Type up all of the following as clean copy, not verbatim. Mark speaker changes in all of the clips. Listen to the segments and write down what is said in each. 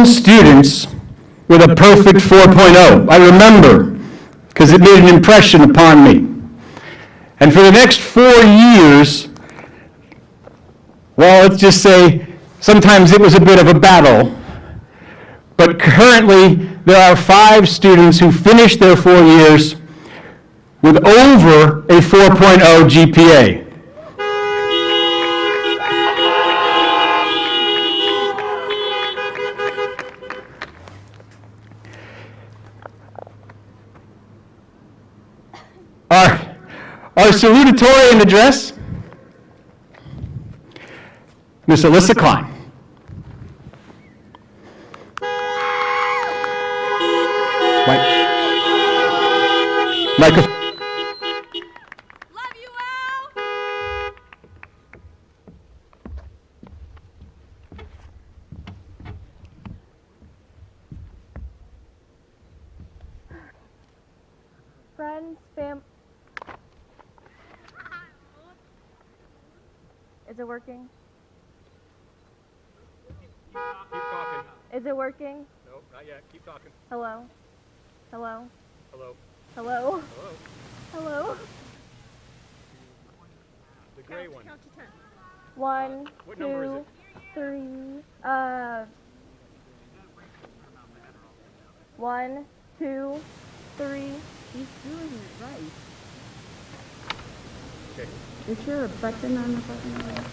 Speaker 1: students with a perfect 4.0. I remember, because it made an impression upon me. And for the next 4 years, well, let's just say, sometimes it was a bit of a battle. But currently, there are 5 students who finished their 4 years with over a 4.0 GPA. Our salutatorian address, Miss Alyssa Klein. Microphone.
Speaker 2: Love you all.
Speaker 3: Friends, Is it working?
Speaker 4: Keep talking.
Speaker 3: Is it working?
Speaker 4: No, not yet. Keep talking.
Speaker 3: Hello? Hello?
Speaker 4: Hello.
Speaker 3: Hello?
Speaker 4: Hello.
Speaker 3: Hello?
Speaker 4: The gray one.
Speaker 2: Count to 10.
Speaker 3: 1,
Speaker 4: What number is
Speaker 3: 2,
Speaker 4: it?
Speaker 3: 3. 1, 2, 3.
Speaker 2: He's doing it right.
Speaker 4: Okay.
Speaker 2: Is there a button on the button?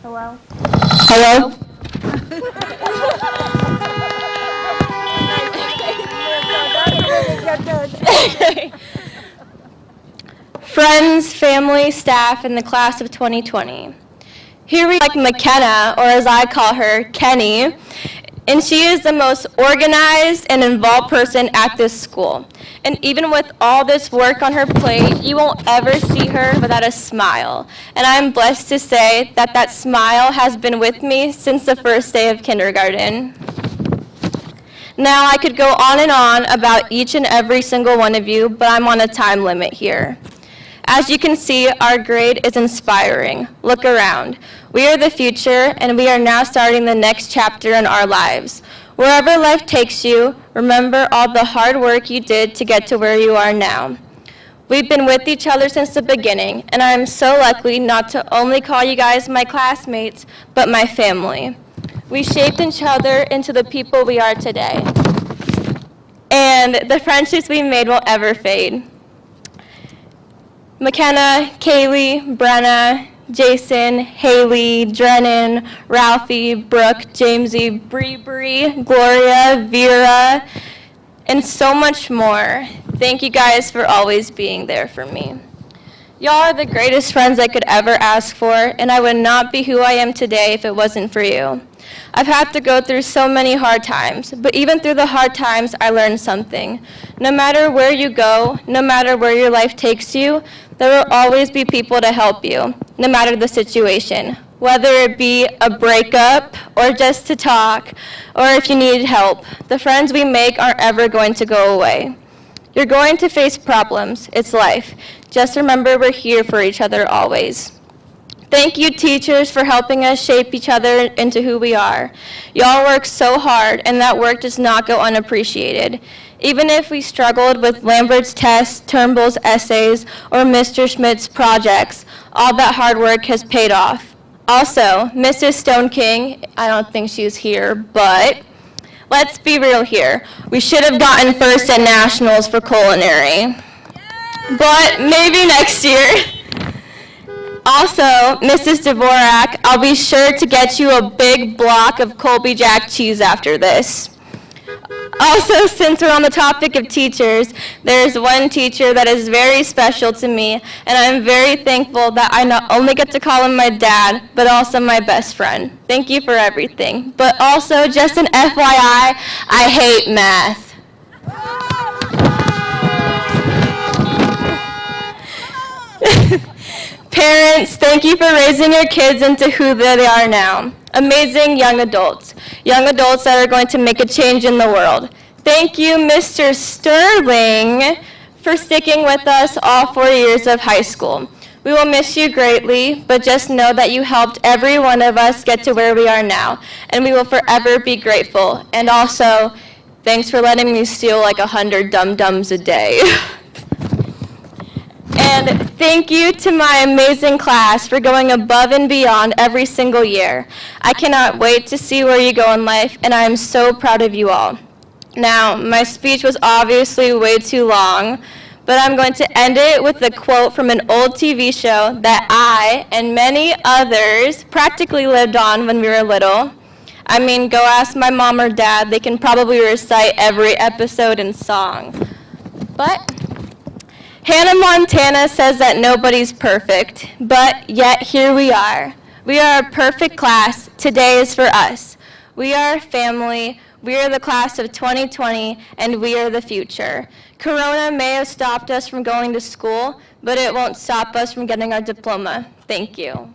Speaker 3: Hello?
Speaker 5: Hello? Friends, family, staff, and the class of 2020. Here we like McKenna, or as I call her, Kenny, and she is the most organized and involved person at this school. And even with all this work on her plate, you won't ever see her without a smile. And I'm blessed to say that that smile has been with me since the first day of kindergarten. Now I could go on and on about each and every single one of you, but I'm on a time limit here. As you can see, our grade is inspiring. Look around. We are the future, and we are now starting the next chapter in our lives. Wherever life takes you, remember all the hard work you did to get to where you are now. We've been with each other since the beginning, and I am so lucky not to only call you guys my classmates, but my family. We shaped each other into the people we are today. And the friendships we made won't ever fade. McKenna, Kaylee, Brenna, Jason, Haley, Drennan, Ralphie, Brooke, Jamesy, Bree, Gloria, Vera, and so much more. Thank you guys for always being there for me. Y'all are the greatest friends I could ever ask for, and I would not be who I am today if it wasn't for you. I've had to go through so many hard times, but even through the hard times, I learned something. No matter where you go, no matter where your life takes you, there will always be people to help you, no matter the situation. Whether it be a breakup, or just to talk, or if you need help, the friends we make aren't ever going to go away. You're going to face problems, it's life. Just remember we're here for each other always. Thank you, teachers, for helping us shape each other into who we are. Y'all work so hard, and that work does not go unappreciated. Even if we struggled with Lambert's tests, Turnbull's essays, or Mr. Schmidt's projects, all that hard work has paid off. Also, Mrs. Stone King, I don't think she's here, but let's be real here. We should have gotten first at nationals for culinary. But maybe next year. Also, Mrs. Dvorak, I'll be sure to get you a big block of Colby Jack cheese after this. Also, since we're on the topic of teachers, there's one teacher that is very special to me, and I'm very thankful that I not only get to call him my dad, but also my best friend. Thank you for everything. But also, just an FYI, I hate math. Parents, thank you for raising your kids into who they are now. Amazing young adults that are going to make a change in the world. Thank you, Mr. Sterling, for sticking with us all 4 years of high school. We will miss you greatly, but just know that you helped every one of us get to where we are now, and we will forever be grateful. And also, thanks for letting me steal like 100 dum-dums a day. And thank you to my amazing class for going above and beyond every single year. I cannot wait to see where you go in life, and I am so proud of you all. Now, my speech was obviously way too long, but I'm going to end it with a quote from an old TV show that I and many others practically lived on when we were little. I mean, go ask my mom or dad. They can probably recite every episode and song. But Hannah Montana says that nobody's perfect, but yet here we are. We are a perfect class. Today is for us. We are a family. We are the class of 2020, and we are the future. Corona may have stopped us from going to school, but it won't stop us from getting our diploma. Thank you.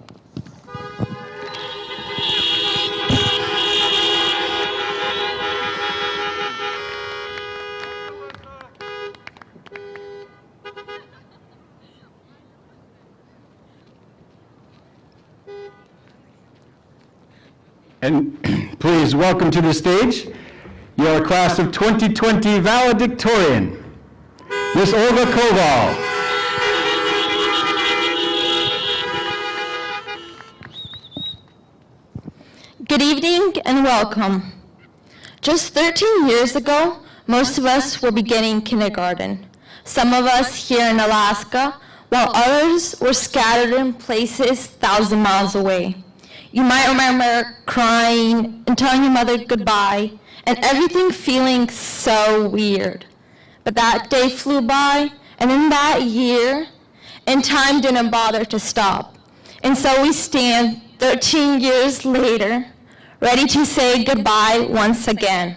Speaker 1: And please welcome to the stage your class of 2020 Valedictorian, Miss Olga Koval.
Speaker 6: Good evening and welcome. Just 13 years ago, most of us were beginning kindergarten. Some of us here in Alaska, while others were scattered in places 1,000 miles away. You might remember crying and telling your mother goodbye and everything feeling so weird. But that day flew by, and in that year, and time didn't bother to stop. And so we stand 13 years later, ready to say goodbye once again.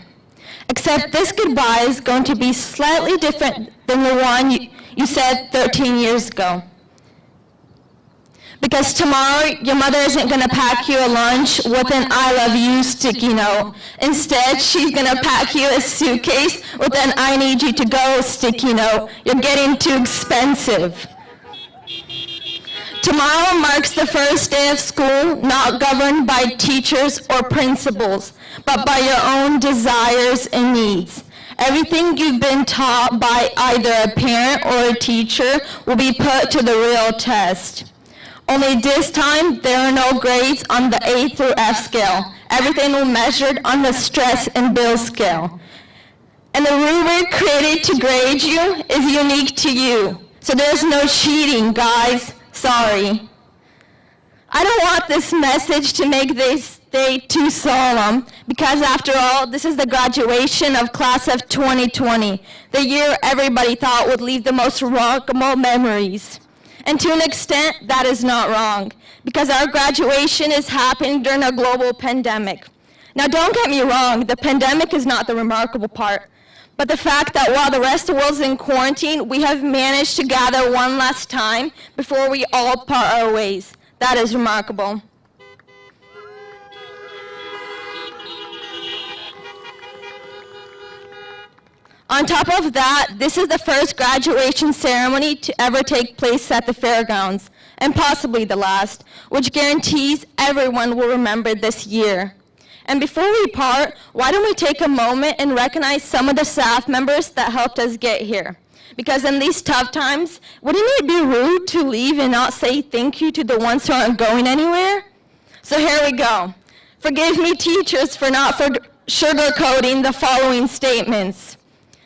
Speaker 6: Except this goodbye is going to be slightly different than the one you said 13 years ago. Because tomorrow, your mother isn't going to pack you a lunch with an I love you sticky note. Instead, she's going to pack you a suitcase with an I need you to go sticky note. You're getting too expensive. Tomorrow marks the first day of school, not governed by teachers or principals, but by your own desires and needs. Everything you've been taught by either a parent or a teacher will be put to the real test. Only this time, there are no grades on the A through F scale. Everything will be measured on the stress and bill scale. And the rubric created to grade you is unique to you. So there's no cheating, guys. Sorry. I don't want this message to make this day too solemn, because after all, this is the graduation of class of 2020, the year everybody thought would leave the most remarkable memories. And to an extent, that is not wrong, because our graduation is happening during a global pandemic. Now, don't get me wrong, the pandemic is not the remarkable part, but the fact that while the rest of the world is in quarantine, we have managed to gather one last time before we all part our ways. That is remarkable. On top of that, this is the first graduation ceremony to ever take place at the fairgrounds, and possibly the last, which guarantees everyone will remember this year. And before we part, why don't we take a moment and recognize some of the staff members that helped us get here? Because in these tough times, wouldn't it be rude to leave and not say thank you to the ones who aren't going anywhere? So here we go. Forgive me, teachers, for not sugarcoating the following statements.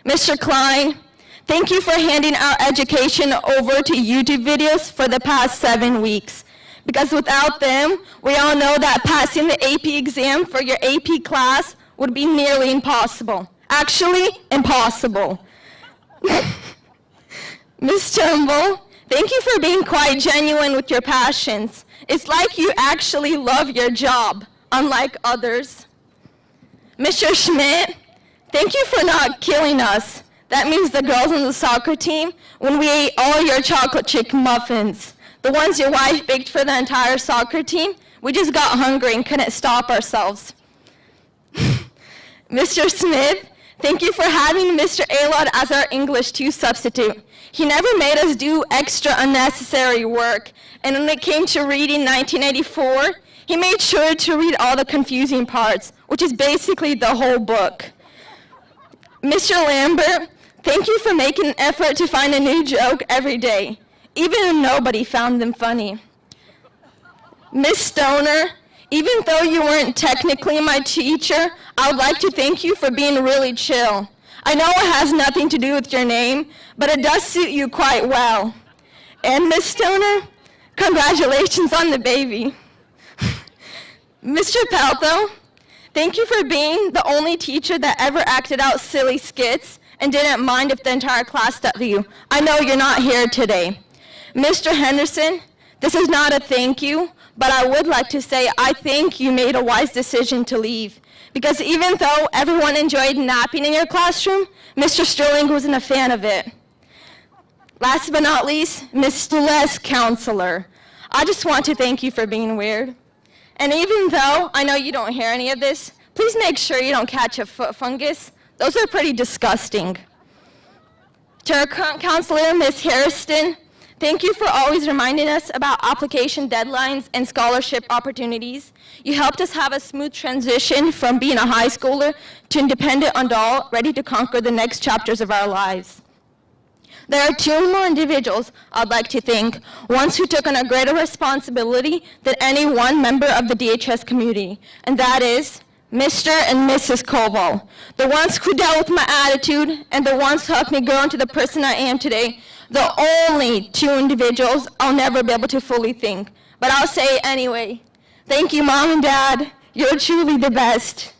Speaker 6: Mr. Klein, thank you for handing our education over to YouTube videos for the past 7 weeks. Because without them, we all know that passing the AP exam for your AP class would be nearly impossible. Actually, impossible. Ms. Turnbull, thank you for being quite genuine with your passions. It's like you actually love your job, unlike others. Mr. Schmidt, thank you for not killing us. That means the girls on the soccer team, when we ate all your chocolate chip muffins, the ones your wife baked for the entire soccer team, we just got hungry and couldn't stop ourselves. Mr. Smith, Thank you for having Mr. Alod as our English 2 substitute. He never made us do extra unnecessary work, and when it came to reading 1984, he made sure to read all the confusing parts, which is basically the whole book. Mr. Lambert, thank you for making an effort to find a new joke every day, even if nobody found them funny. Miss Stoner, even though you weren't technically my teacher, I would like to thank you for being really chill. I know it has nothing to do with your name, but it does suit you quite well. And Miss Stoner, congratulations on the baby. Mr. Pelto, thank you for being the only teacher that ever acted out silly skits and didn't mind if the entire class stopped you. I know you're not here today. Mr. Henderson, this is not a thank you, but I would like to say I think you made a wise decision to leave. Because even though everyone enjoyed napping in your classroom, Mr. Sterling wasn't a fan of it. Last but not least, Mr. Les Counselor. I just want to thank you for being weird. And even though I know you don't hear any of this, please make sure you don't catch a foot fungus. Those are pretty disgusting. To our current counselor, Ms. Harrison, thank you for always reminding us about application deadlines and scholarship opportunities. You helped us have a smooth transition from being a high schooler to independent adult, ready to conquer the next chapters of our lives. There are two more individuals I'd like to thank, ones who took on a greater responsibility than any one member of the DHS community, and that is Mr. and Mrs. Koval, the ones who dealt with my attitude and the ones who helped me grow into the person I am today, the only two individuals I'll never be able to fully thank, but I'll say it anyway. Thank you, Mom and Dad. You're truly the best.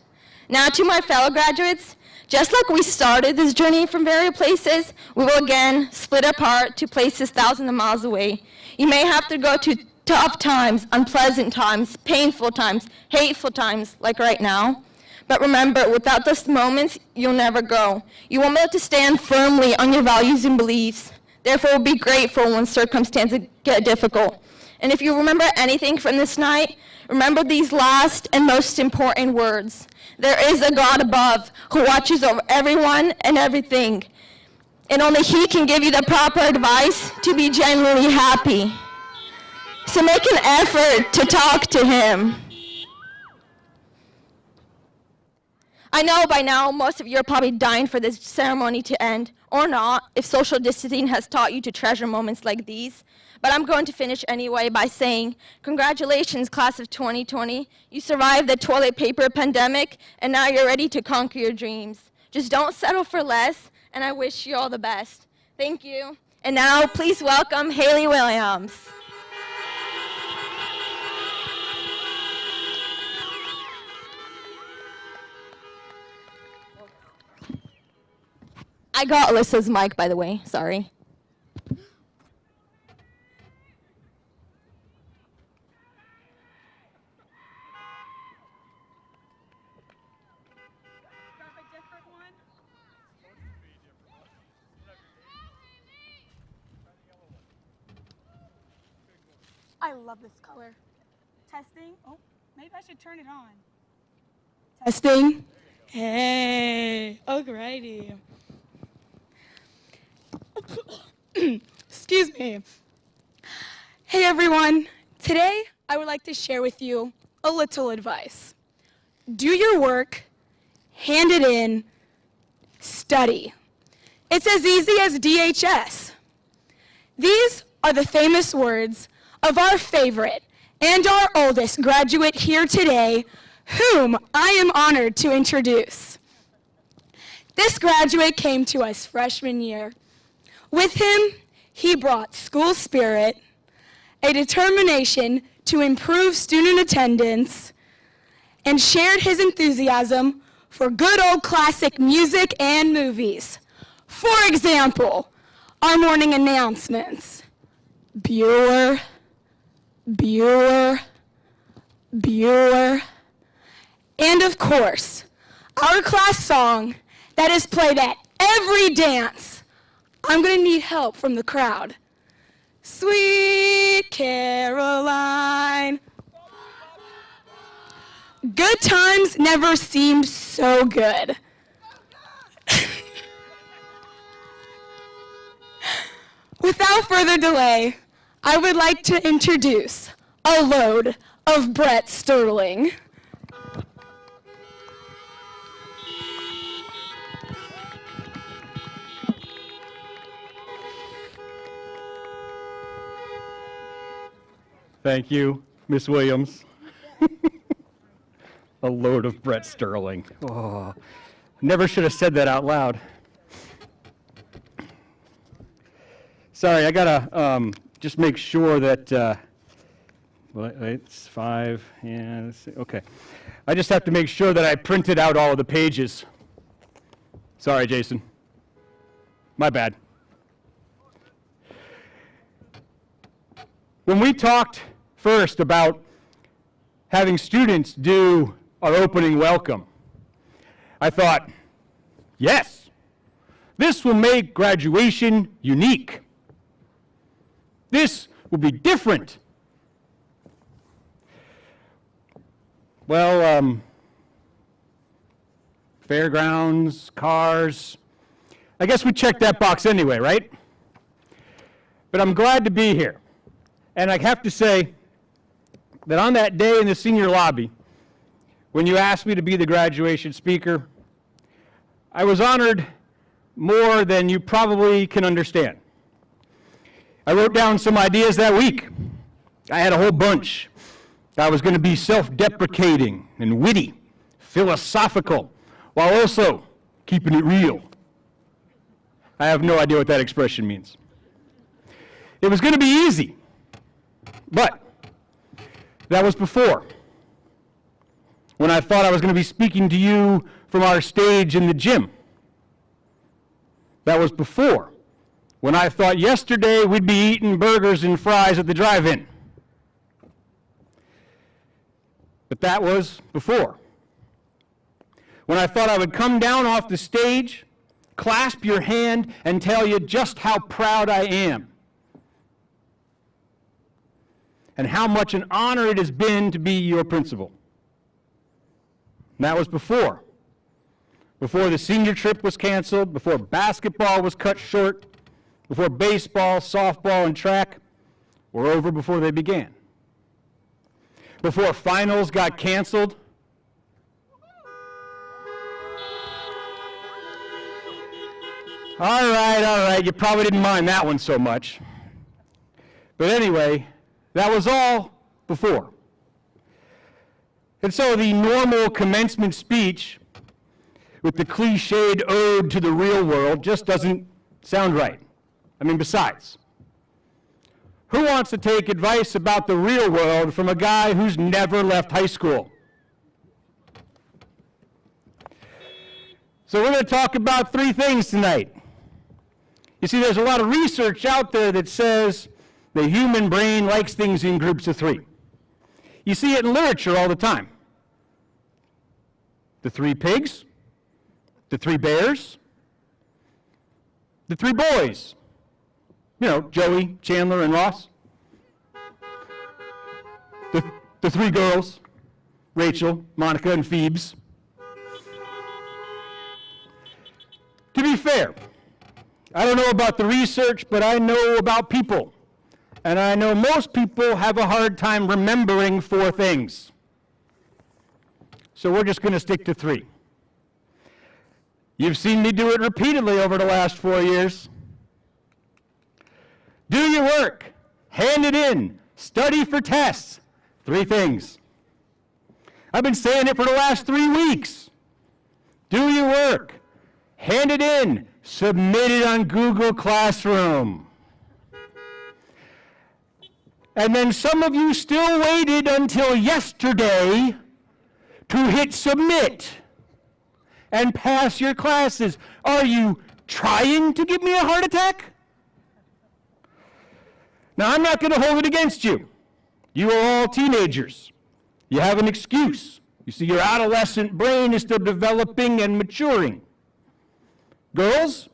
Speaker 6: Now to my fellow graduates, just like we started this journey from various places, we will again split apart to places thousands of miles away. You may have to go to tough times, unpleasant times, painful times, hateful times, like right now. But remember, without those moments, you'll never grow. You won't be able to stand firmly on your values and beliefs. Therefore, be grateful when circumstances get difficult. And if you remember anything from this night, remember these last and most important words. There is a God above who watches over everyone and everything. And only He can give you the proper advice to be genuinely happy. So make an effort to talk to Him. I know by now most of you are probably dying for this ceremony to end, or not, if social distancing has taught you to treasure moments like these. But I'm going to finish anyway by saying, congratulations, class of 2020. You survived the toilet paper pandemic, and now you're ready to conquer your dreams. Just don't settle for less, and I wish you all the best. Thank you. And now, please welcome Haley Williams. I got Alyssa's mic, by the way. Sorry.
Speaker 7: I love this color. Testing. Oh, maybe I should turn it on. Testing. Hey, alrighty. Excuse me. Hey everyone. Today I would like to share with you a little advice. Do your work, hand it in, study. It's as easy as DHS. These are the famous words of our favorite and our oldest graduate here today, whom I am honored to introduce. This graduate came to us freshman year. With him, he brought school spirit, a determination to improve student attendance, and shared his enthusiasm for good old classic music and movies. For example, our morning announcements. Bueller, Bueller, Bueller. And of course, our class song that is played at every dance. I'm gonna need help from the crowd. Sweet Caroline. Good times never seemed so good. without further delay, I would like to introduce a load of Brett Sterling.
Speaker 1: Thank you, Miss Williams. A load of Brett Sterling. Oh, never should have said that out loud. Sorry, I gotta just make sure that, it's 5, and let's see, okay. I just have to make sure that I printed out all of the pages. Sorry, Jason. My bad. When we talked first about having students do our opening welcome, I thought, yes, this will make graduation unique. This will be different. Well, fairgrounds, cars, I guess we checked that box anyway, right? But I'm glad to be here. And I have to say that on that day in the senior lobby, when you asked me to be the graduation speaker, I was honored more than you probably can understand. I wrote down some ideas that week. I had a whole bunch. I was going to be self-deprecating and witty, philosophical, while also keeping it real. I have no idea what that expression means. It was going to be easy, but that was before, when I thought I was going to be speaking to you from our stage in the gym. That was before, when I thought yesterday we'd be eating burgers and fries at the drive-in. But that was before, when I thought I would come down off the stage, clasp your hand, and tell you just how proud I am, and how much an honor it has been to be your principal. And that was before the senior trip was canceled, before basketball was cut short, before baseball, softball, and track were over before they began, before finals got canceled, all right, you probably didn't mind that one so much. But anyway, that was all before. And so the normal commencement speech with the cliched ode to the real world just doesn't sound right. I mean, besides, who wants to take advice about the real world from a guy who's never left high school? So we're going to talk about 3 things tonight. You see, there's a lot of research out there that says the human brain likes things in groups of 3. You see it in literature all the time. The 3 pigs, the 3 bears, the 3 boys. You know, Joey, Chandler, and Ross. The 3 girls, Rachel, Monica, and Phoebes. To be fair, I don't know about the research, but I know about people. And I know most people have a hard time remembering 4 things. So we're just going to stick to 3. You've seen me do it repeatedly over the last 4 years. Do your work, hand it in, study for tests. 3 things. I've been saying it for the last 3 weeks. Do your work, hand it in, submit it on Google Classroom. And then some of you still waited until yesterday to hit submit and pass your classes. Are you trying to give me a heart attack? Now, I'm not going to hold it against you. You are all teenagers. You have an excuse. You see, your adolescent brain is still developing and maturing. Girls,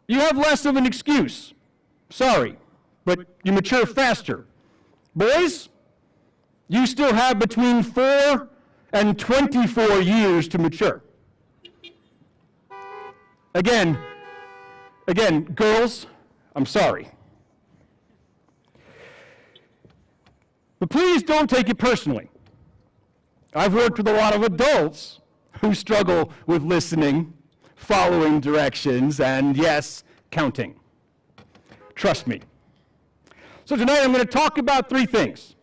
Speaker 1: you have less of an excuse. Sorry, but you mature faster. Boys, you still have between 4 and 24 years to mature. Again, girls, I'm sorry. But please don't take it personally. I've worked with a lot of adults who struggle with listening, following directions, and yes, counting. Trust me. So tonight I'm going to talk about three things.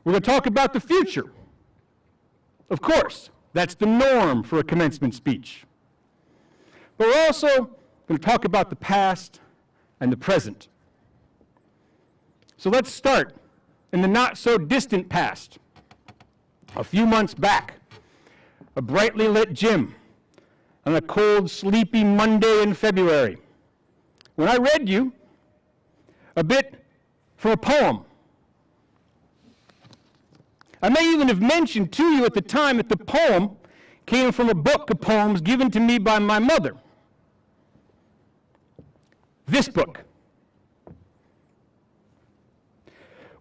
Speaker 1: We're going to talk about the future. Of course, that's the norm for a commencement speech. But we're also going to talk about the past and the present. So let's start in the not-so-distant past. A few months back, a brightly lit gym on a cold, sleepy Monday in February, when I read you a bit from a poem. I may even have mentioned to you at the time that the poem came from a book of poems given to me by my mother. This book.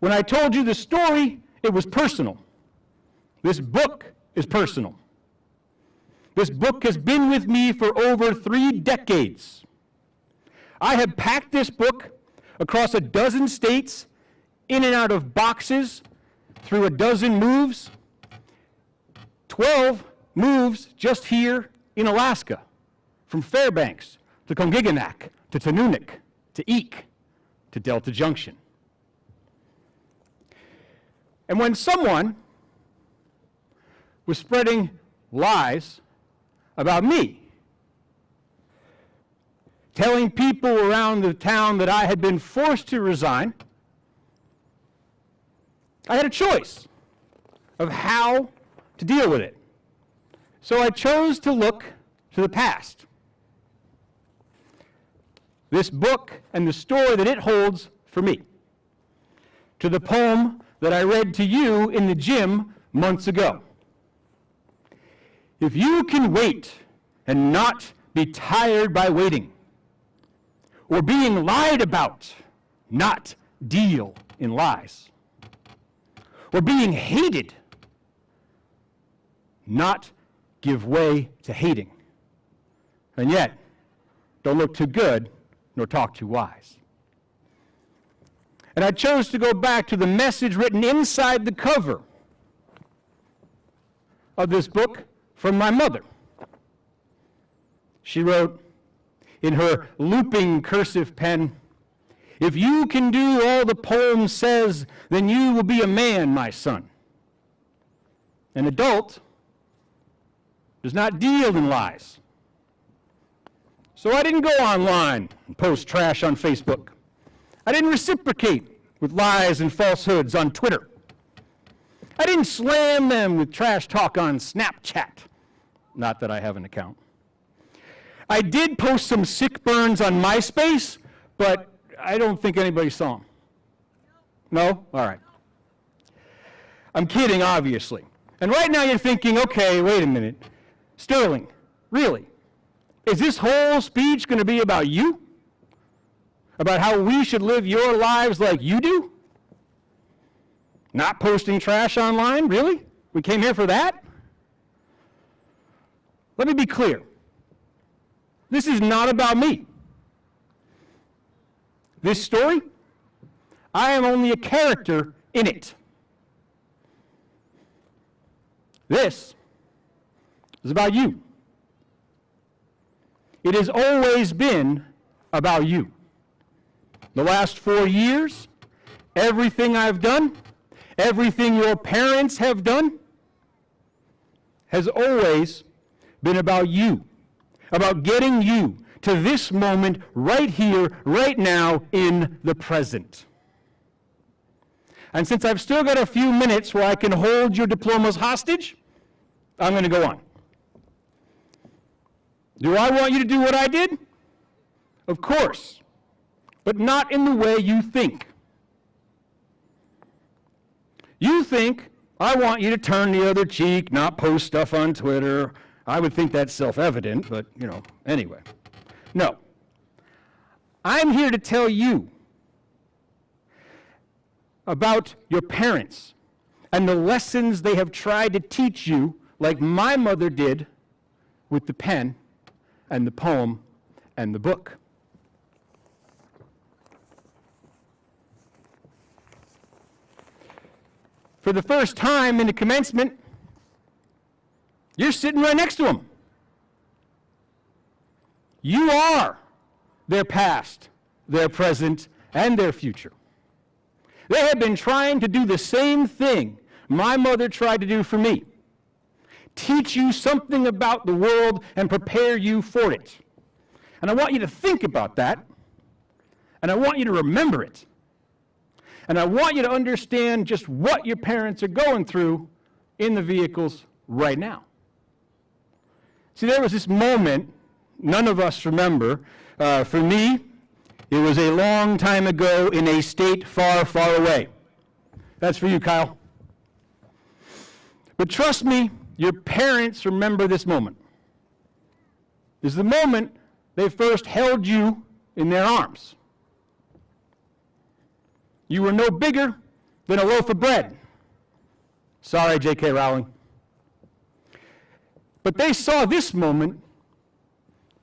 Speaker 1: When I told you the story, it was personal. This book is personal. This book has been with me for over 3 decades. I have packed this book across a dozen states, in and out of boxes, through a dozen moves, 12 moves just here in Alaska, from Fairbanks to Kongiganac to Tanunuk to Eek to Delta Junction. And when someone was spreading lies about me, telling people around the town that I had been forced to resign, I had a choice of how to deal with it. So I chose to look to the past. This book and the story that it holds for me. To the poem that I read to you in the gym months ago. If you can wait and not be tired by waiting, or being lied about, not deal in lies, or being hated, not give way to hating, and yet don't look too good nor talk too wise. And I chose to go back to the message written inside the cover of this book from my mother. She wrote in her looping cursive pen, "If you can do all the poem says, then you will be a man, my son. An adult does not deal in lies." So I didn't go online and post trash on Facebook. I didn't reciprocate with lies and falsehoods on Twitter. I didn't slam them with trash talk on Snapchat. Not that I have an account. I did post some sick burns on MySpace, but I don't think anybody saw them. No? All right. I'm kidding, obviously. And right now you're thinking, okay, wait a minute. Sterling, really? Is this whole speech going to be about you? About how we should live your lives like you do? Not posting trash online? Really? We came here for that? Let me be clear. This is not about me. This story, I am only a character in it. This is about you. It has always been about you. The last 4 years, everything I've done, everything your parents have done, has always been about you, about getting you to this moment right here, right now, in the present. And since I've still got a few minutes where I can hold your diplomas hostage, I'm going to go on. Do I want you to do what I did? Of course, but not in the way you think. You think I want you to turn the other cheek, not post stuff on Twitter. I would think that's self-evident, but, anyway. No. I'm here to tell you about your parents and the lessons they have tried to teach you, like my mother did with the pen and the poem and the book. for the first time in the commencement, you're sitting right next to them. You are their past, their present, and their future. They have been trying to do the same thing my mother tried to do for me. Teach you something about the world and prepare you for it. And I want you to think about that, and I want you to remember it. And I want you to understand just what your parents are going through in the vehicles right now. See, there was this moment none of us remember. For me, it was a long time ago in a state far, far away. That's for you, Kyle. But trust me, your parents remember this moment. This is the moment they first held you in their arms. You were no bigger than a loaf of bread. Sorry, J.K. Rowling. But they saw this moment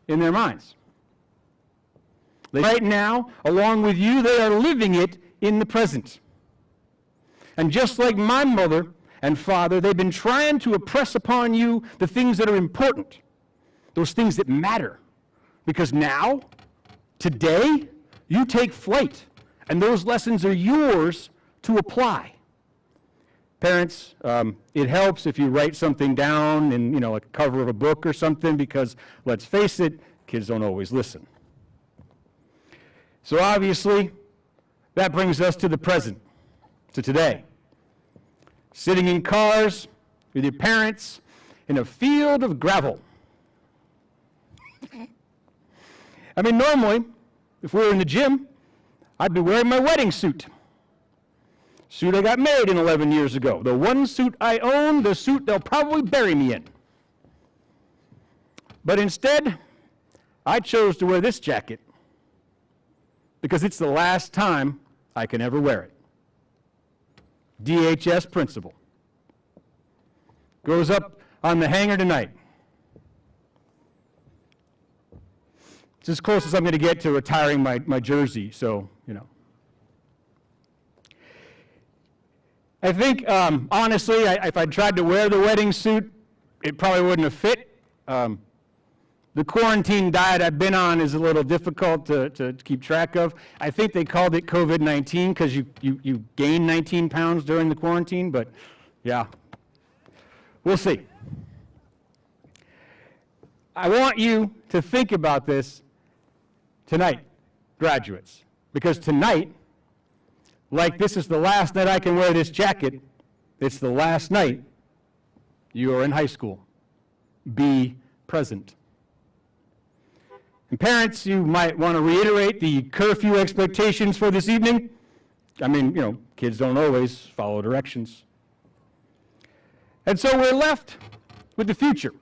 Speaker 1: in their minds. Right now, along with you, they are living it in the present. And just like my mother and father, they've been trying to impress upon you the things that are important, those things that matter. Because now, today, you take flight, and those lessons are yours to apply. Parents, it helps if you write something down in, a cover of a book or something, because let's face it, kids don't always listen. So obviously, that brings us to the present, to today. Sitting in cars with your parents in a field of gravel. I mean, normally, if we were in the gym, I'd be wearing my wedding suit. Suit I got married in 11 years ago. The one suit I own, the suit they'll probably bury me in. But instead, I chose to wear this jacket because it's the last time I can ever wear it. DHS principle. Goes up on the hanger tonight. It's as close as I'm going to get to retiring my jersey, so, I think, honestly, if I tried to wear the wedding suit, it probably wouldn't have fit. The quarantine diet I've been on is a little difficult to keep track of. I think they called it COVID-19 because you gained 19 pounds during the quarantine, but yeah, we'll see. I want you to think about this tonight, graduates, because tonight, like this is the last night I can wear this jacket, it's the last night you are in high school. Be present. And parents, you might want to reiterate the curfew expectations for this evening. I mean, kids don't always follow directions. And so we're left with the future.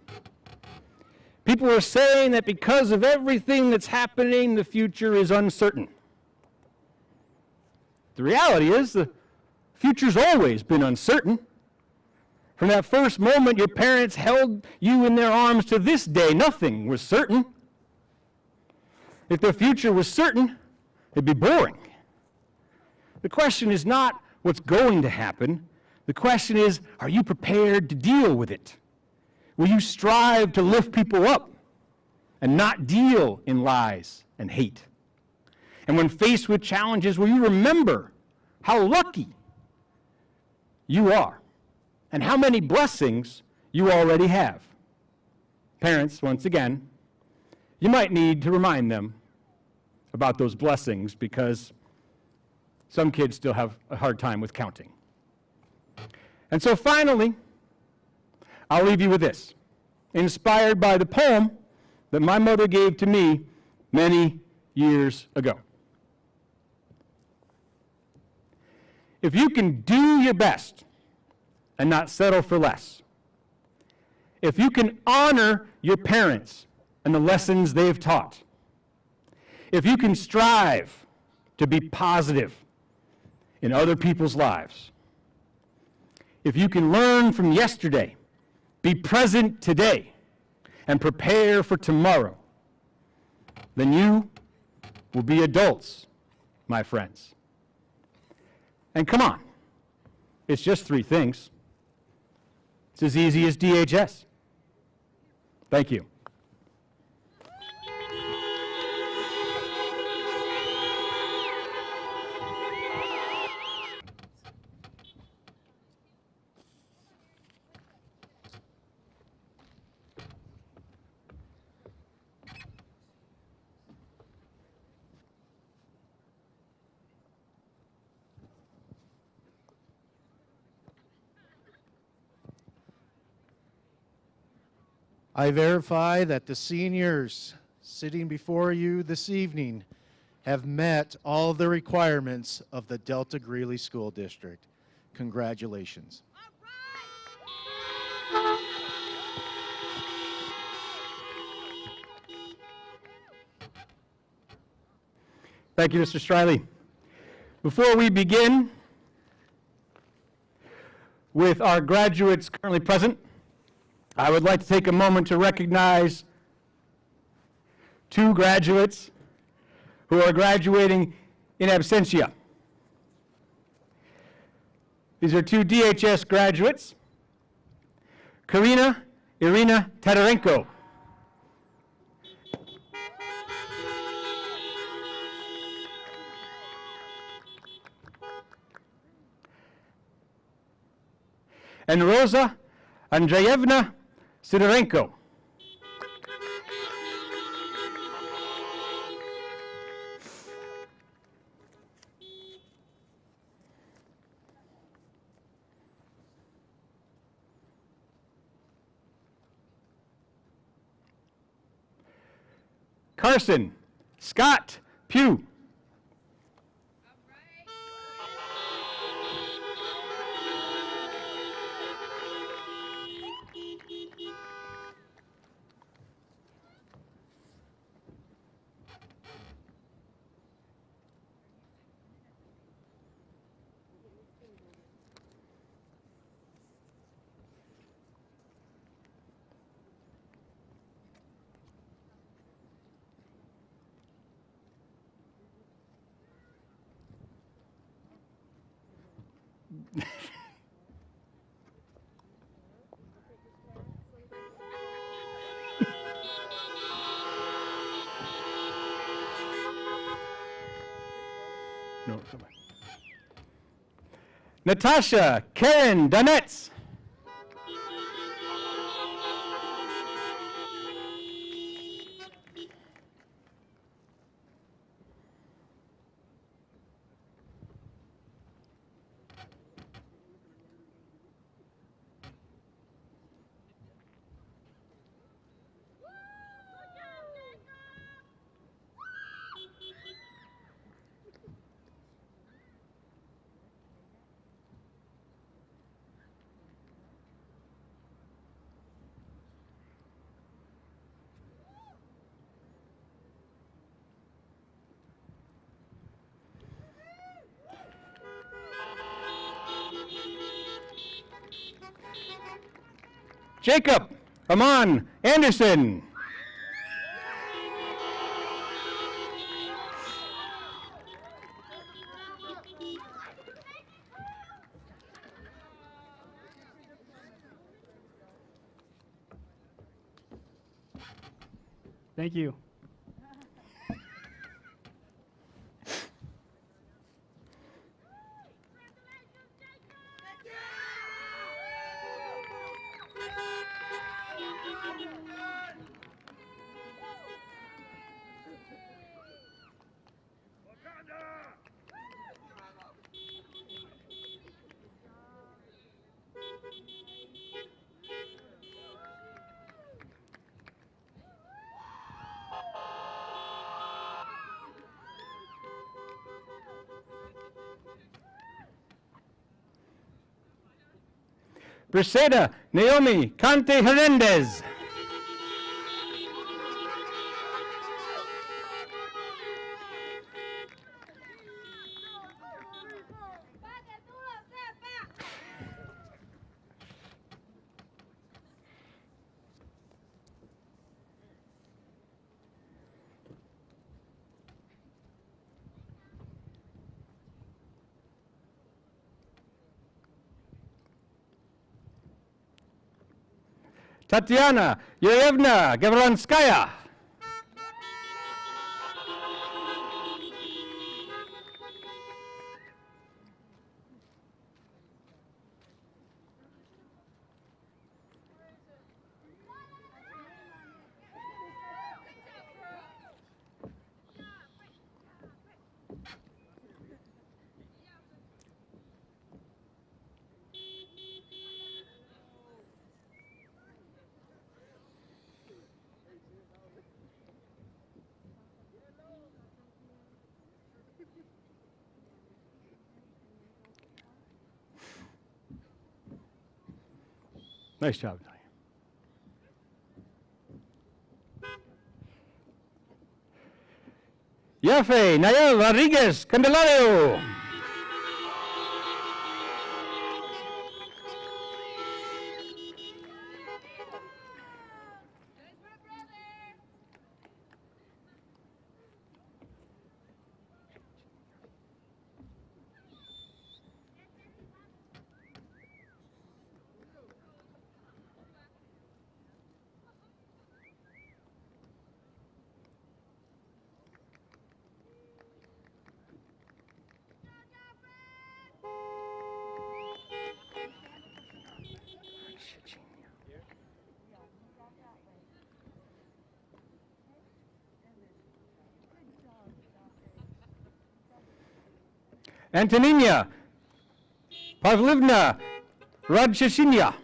Speaker 1: People are saying that because of everything that's happening, the future is uncertain. The reality is the future's always been uncertain. From that first moment your parents held you in their arms to this day, nothing was certain. If the future was certain, it'd be boring. The question is not what's going to happen. The question is, are you prepared to deal with it? Will you strive to lift people up and not deal in lies and hate? And when faced with challenges, will you remember how lucky you are and how many blessings you already have? Parents, once again, you might need to remind them about those blessings because some kids still have a hard time with counting. And so finally, I'll leave you with this, inspired by the poem that my mother gave to me many years ago. If you can do your best and not settle for less, if you can honor your parents and the lessons they've taught, if you can strive to be positive in other people's lives, if you can learn from yesterday, be present today, and prepare for tomorrow, then you will be adults, my friends. And come on, It's just three things. It's as easy as DHS. Thank you.
Speaker 8: I verify that the seniors sitting before you this evening have met all of the requirements of the Delta Greeley School District. Congratulations.
Speaker 1: Thank you, Mr. Striley. Before we begin with our graduates currently present, I would like to take a moment to recognize two graduates who are graduating in absentia. These are two DHS graduates, Karina Irina Tatarenko. And Rosa Andreevna Sidorenko. Carson Scott Pugh. No, come on. Natasha Karen Donetz. Jacob Amon Anderson. Thank you. Briseda Naomi Conte Hernandez. Tatiana Yurevna Gavranskaya. Nice job, Tony. Yafe Nayel Rodriguez Candelario. Antonina Pavlivna Radcheshinya.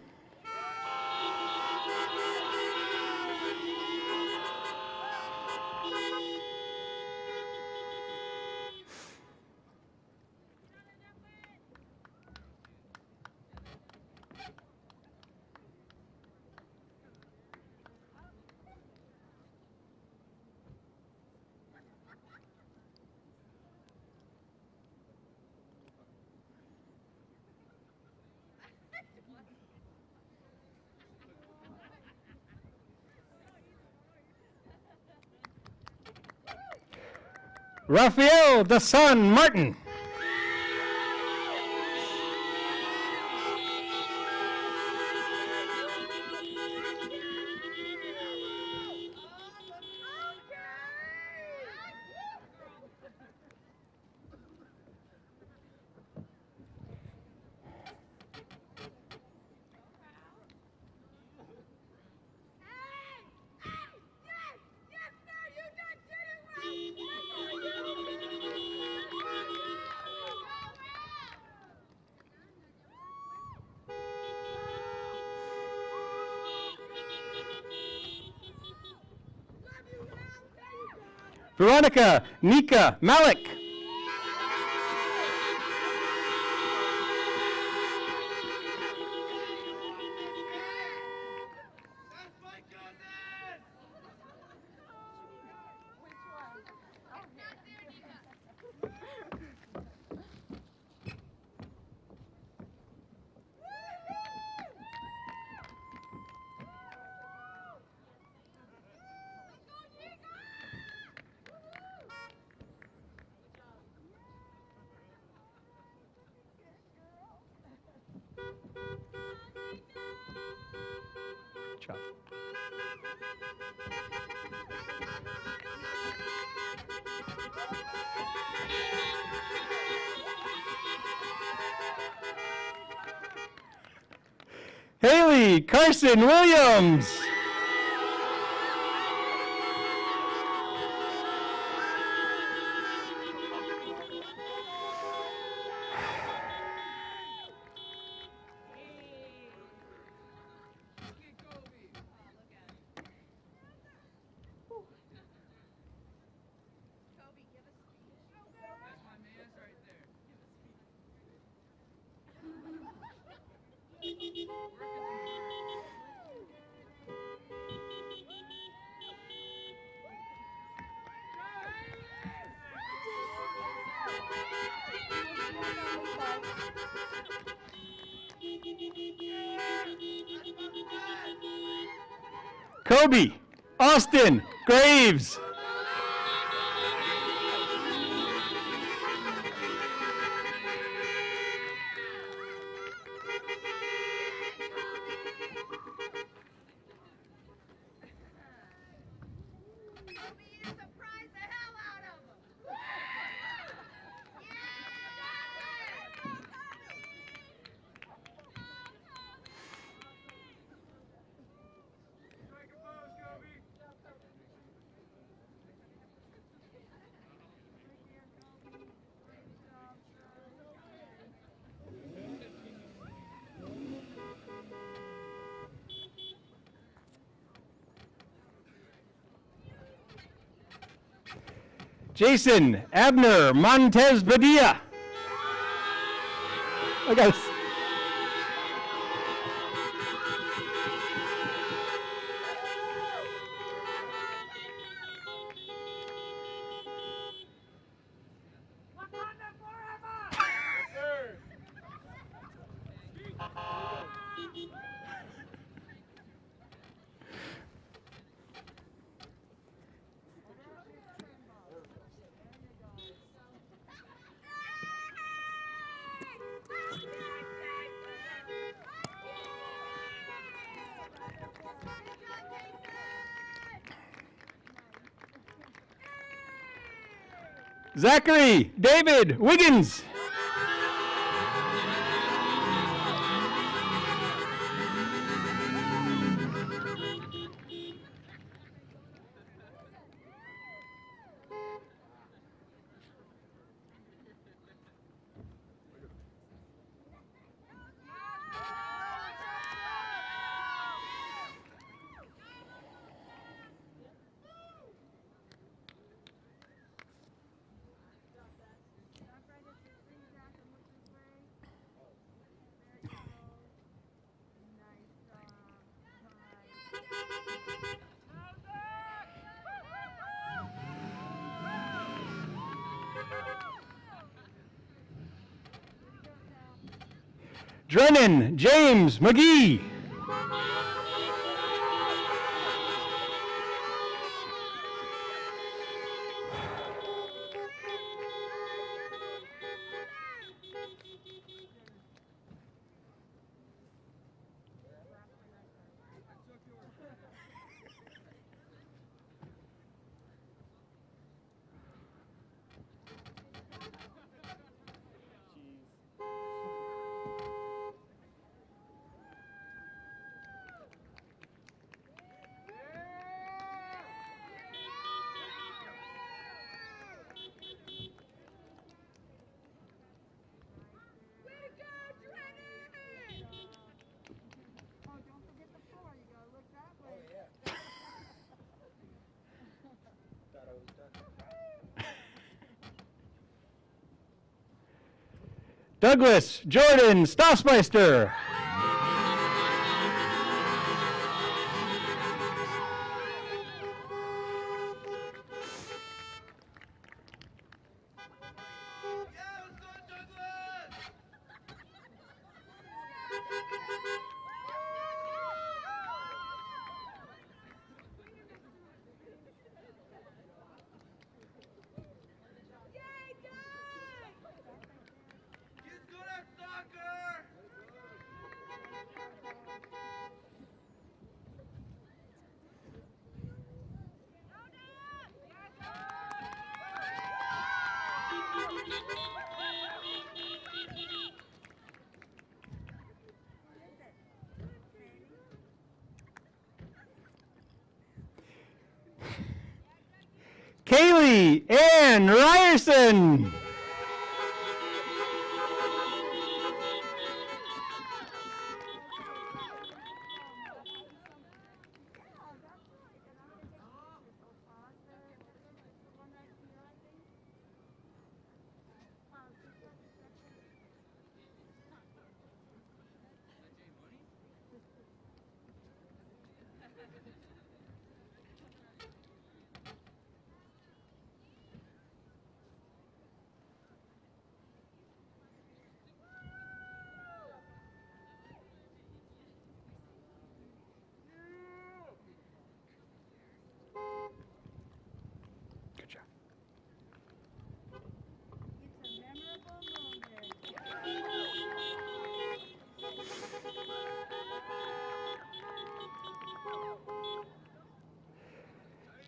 Speaker 1: Rafael Dasan Martin. Veronica Nika Malik. Job. Haley Carson Williams. Kobe Austin Graves. Jason Abner Montez Padilla. I got Zachary David Wiggins. Drennan James McGee. Douglas Jordan Stossmeister. Kaylee Ann Ryerson. Good job.
Speaker 2: It's a memorable moment.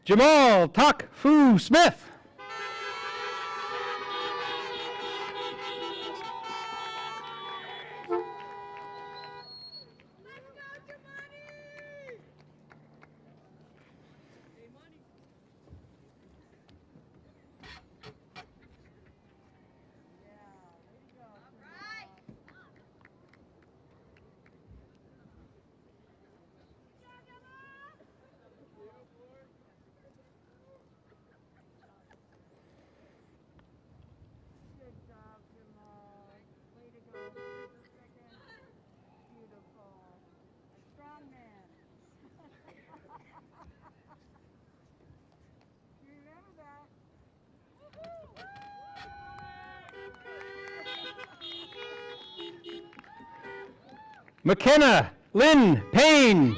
Speaker 1: Jamal Tak Fu Smith. McKenna Lynn Payne.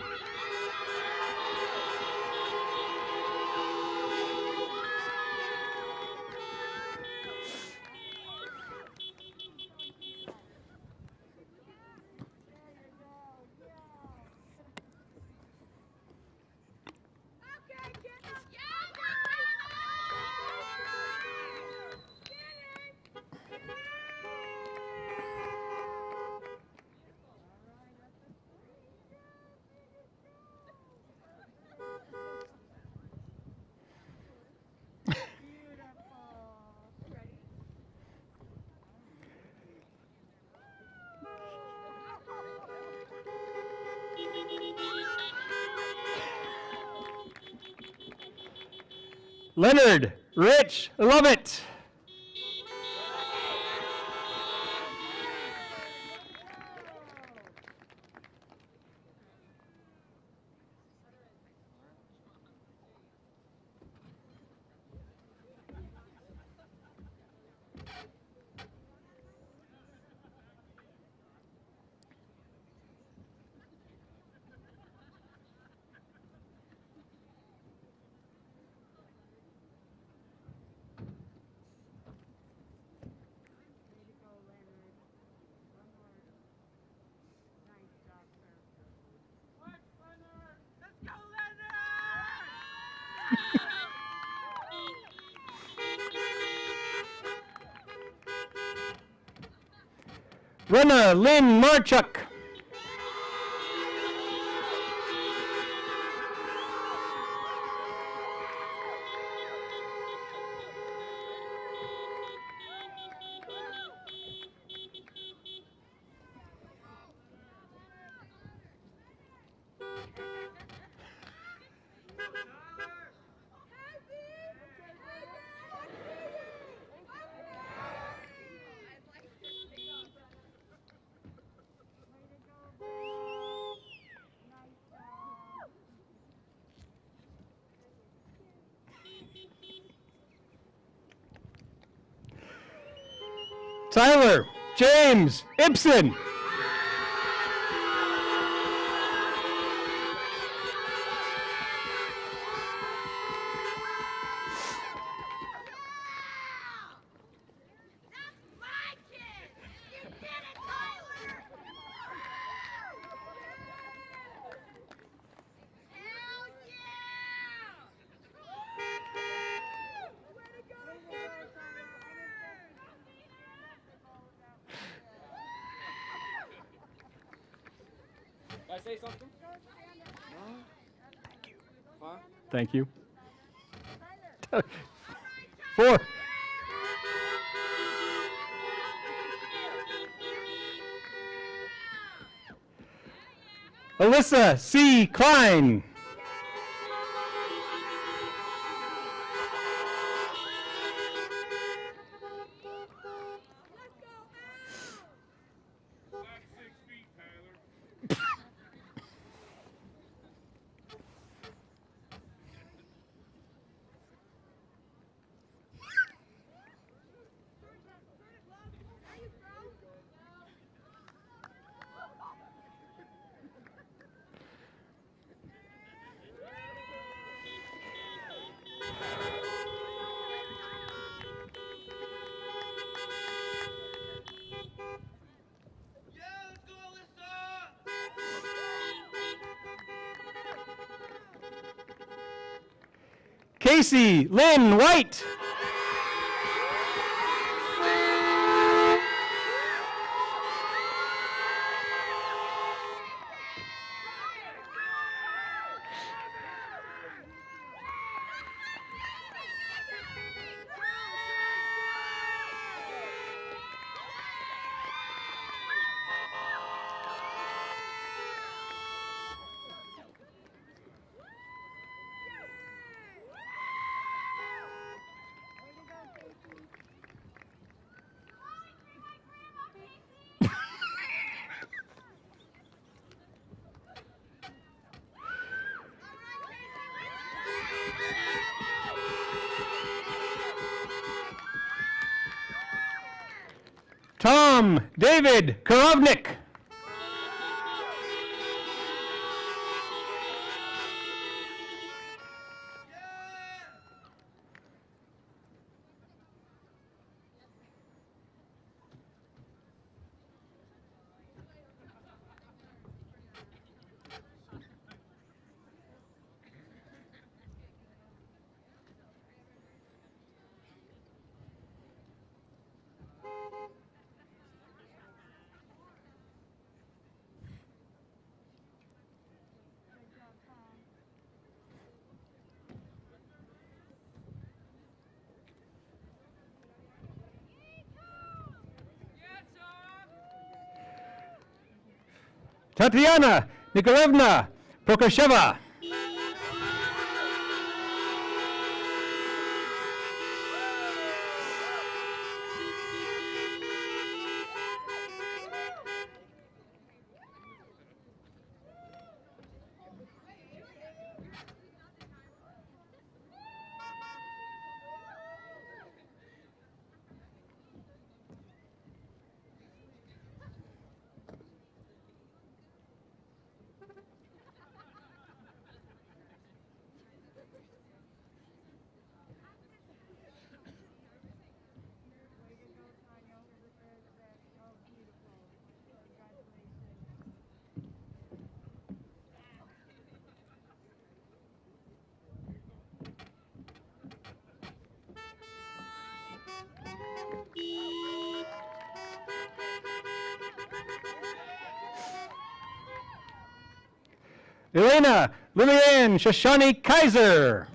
Speaker 1: Leonard Rich Lovett. Runner Lynn Marchuk. Tyler James Ibsen.
Speaker 4: Can I say something? Huh?
Speaker 1: Thank you. 4. Alyssa C. Klein.
Speaker 4: Back 6 feet, Tyler.
Speaker 1: Casey Lynn White. Tom David Korovnik. Tatiana Nikolaevna Prokasheva. Elena Lillian Shoshani Kaiser.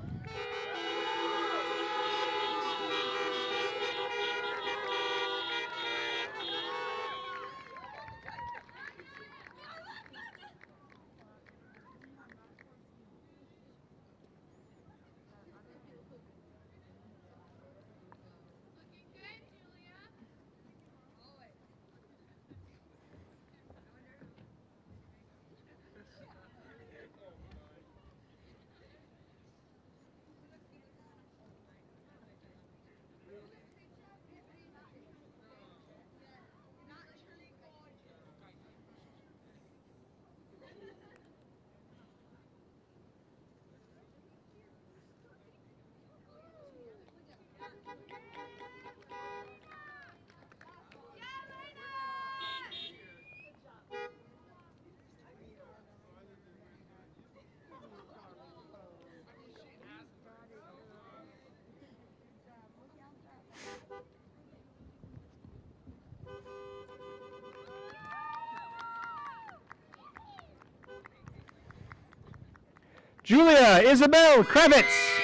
Speaker 1: Julia Isabel Kravitz.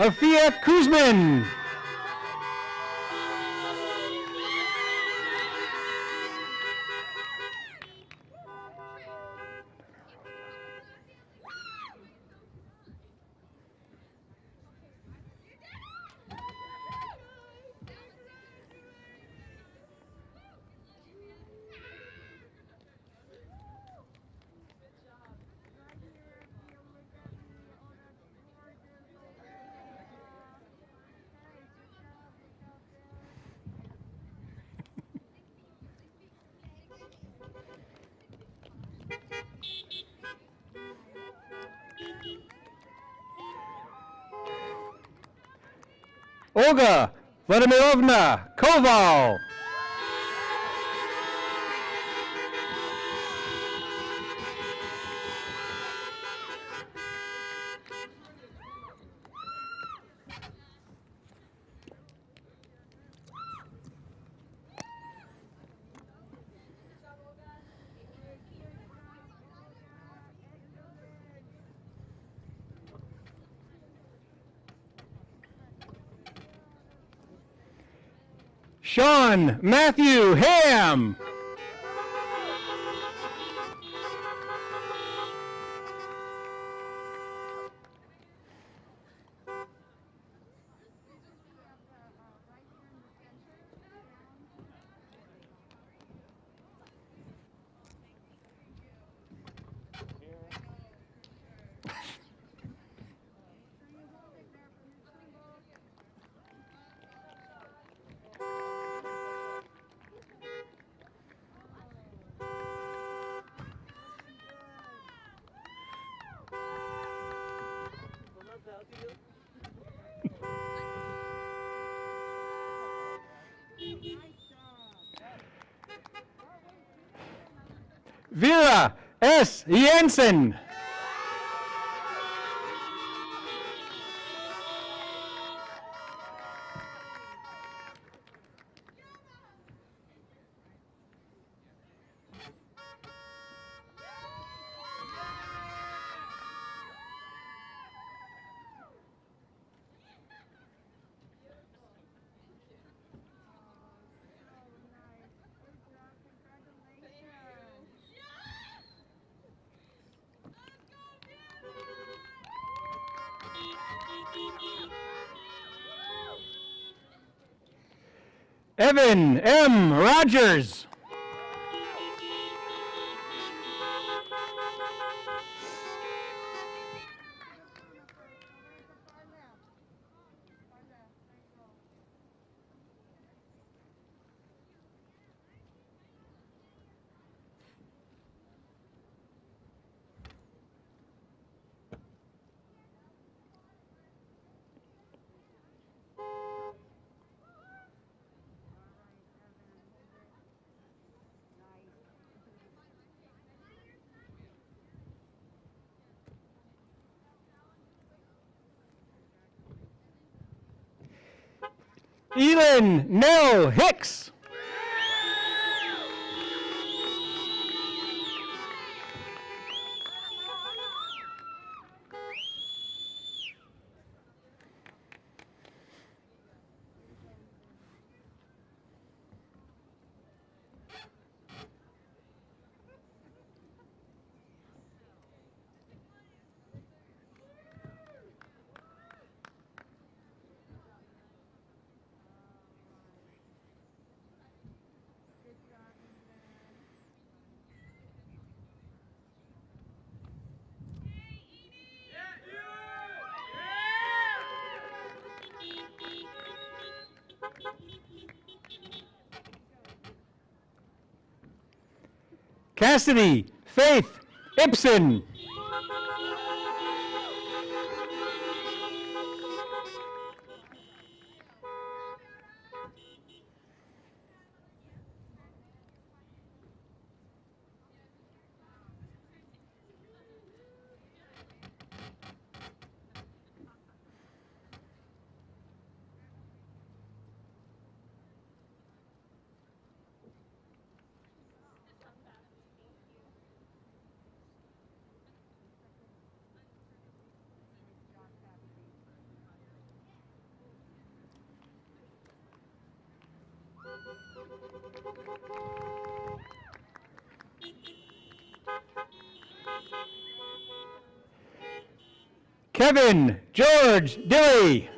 Speaker 1: Afia Kuzmin. Olga Vladimirovna Koval. Sean Matthew Ham. S. Jensen. Evan M. Rogers. Elin Nell Hicks. Cassidy Faith Ibsen. Kevin George Dilley.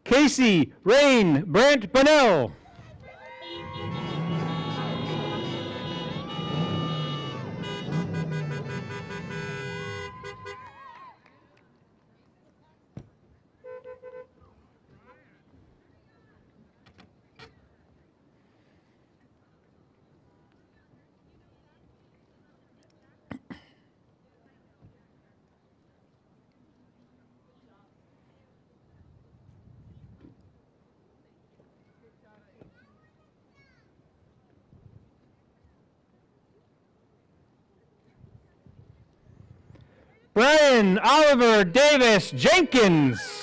Speaker 1: Casey Rain Brent Bonnell. Brian Oliver Davis Jenkins.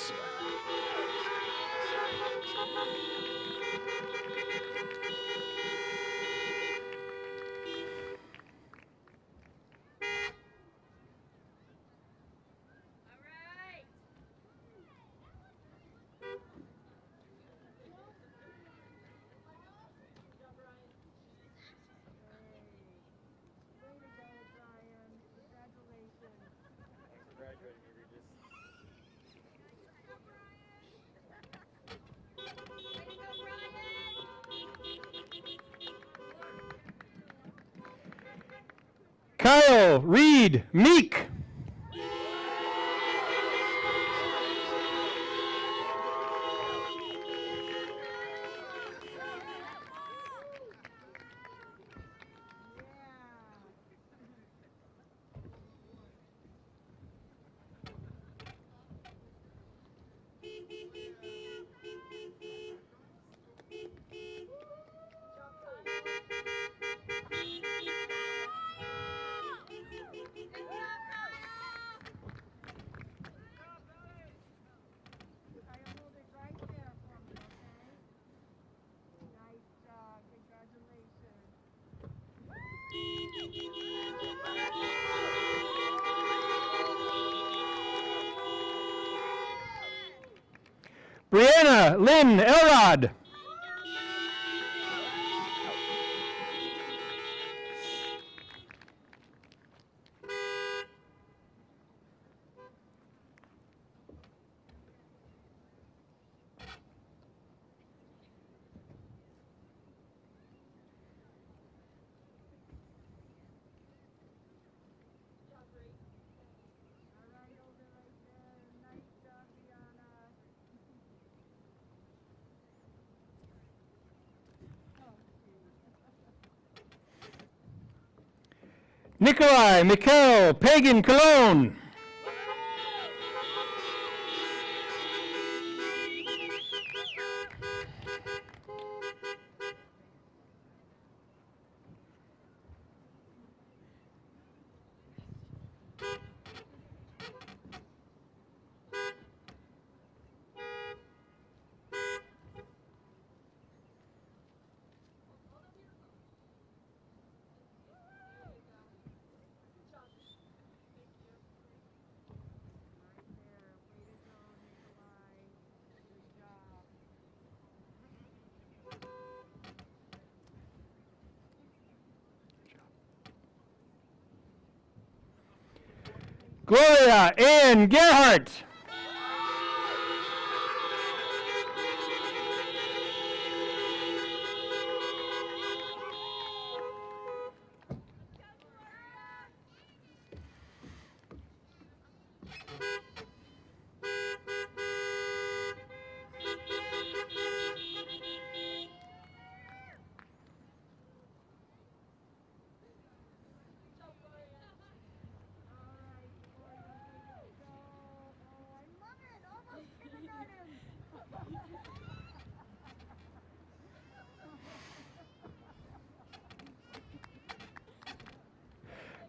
Speaker 1: Kyle Reed Meek.
Speaker 2: Hold it right there for me, okay? Nice job. Congratulations.
Speaker 1: Brianna Lynn Elrod.
Speaker 2: All right, hold it right there. Nice job, Brianna.
Speaker 1: Nikolai Mikkel Pagan Cologne.
Speaker 2: Right there. Way to go, Nikolai. Good job.
Speaker 1: Gloria Ann Gerhardt.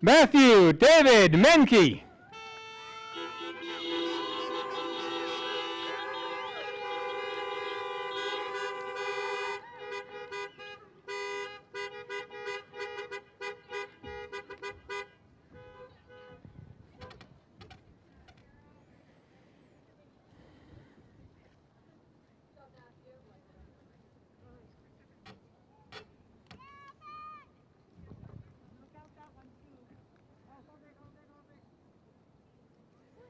Speaker 1: Matthew David Menke.
Speaker 2: Look out that one too. Oh, hold it, hold it, hold it.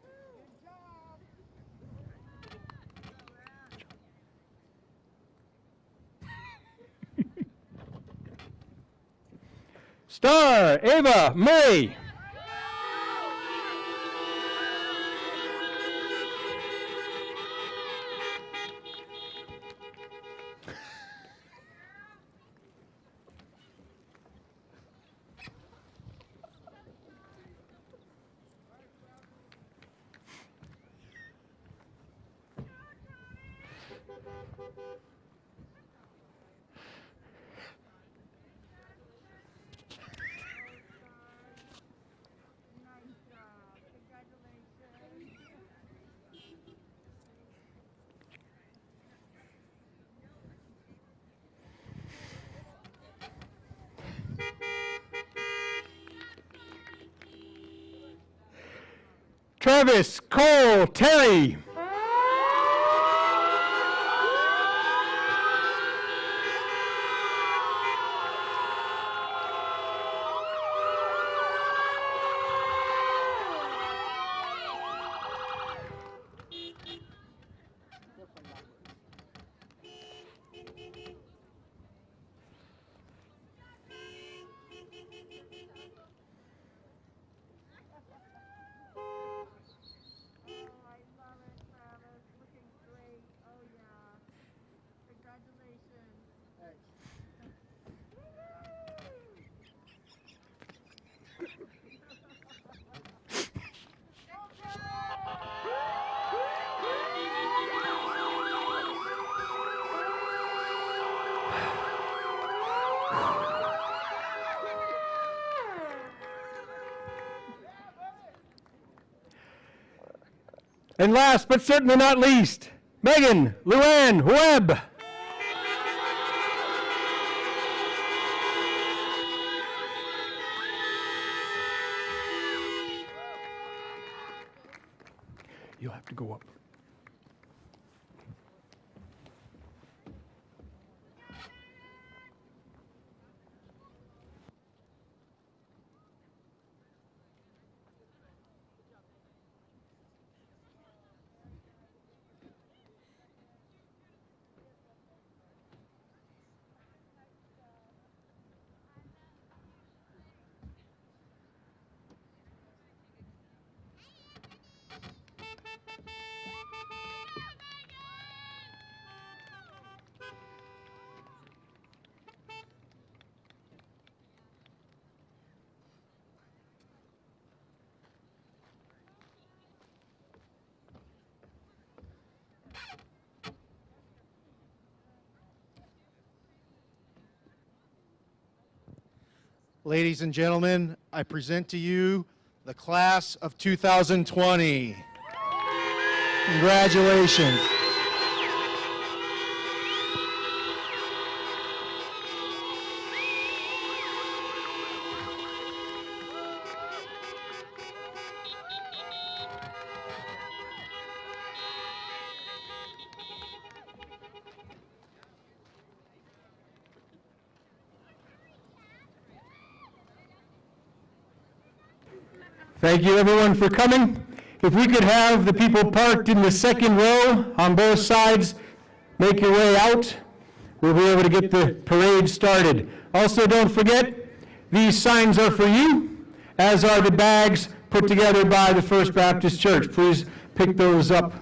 Speaker 2: Good job.
Speaker 1: Star Ava Murray.
Speaker 2: Nice job. Congratulations.
Speaker 1: Travis Cole Terry. And last but certainly not least, Megan Luann Webb. You'll have to go up.
Speaker 8: Ladies and gentlemen, I present to you the class of 2020. Congratulations.
Speaker 1: Thank you, everyone, for coming. If we could have the people parked in the second row on both sides make your way out, we'll be able to get the parade started. Also, don't forget, these signs are for you, as are the bags put together by the First Baptist Church. Please pick those up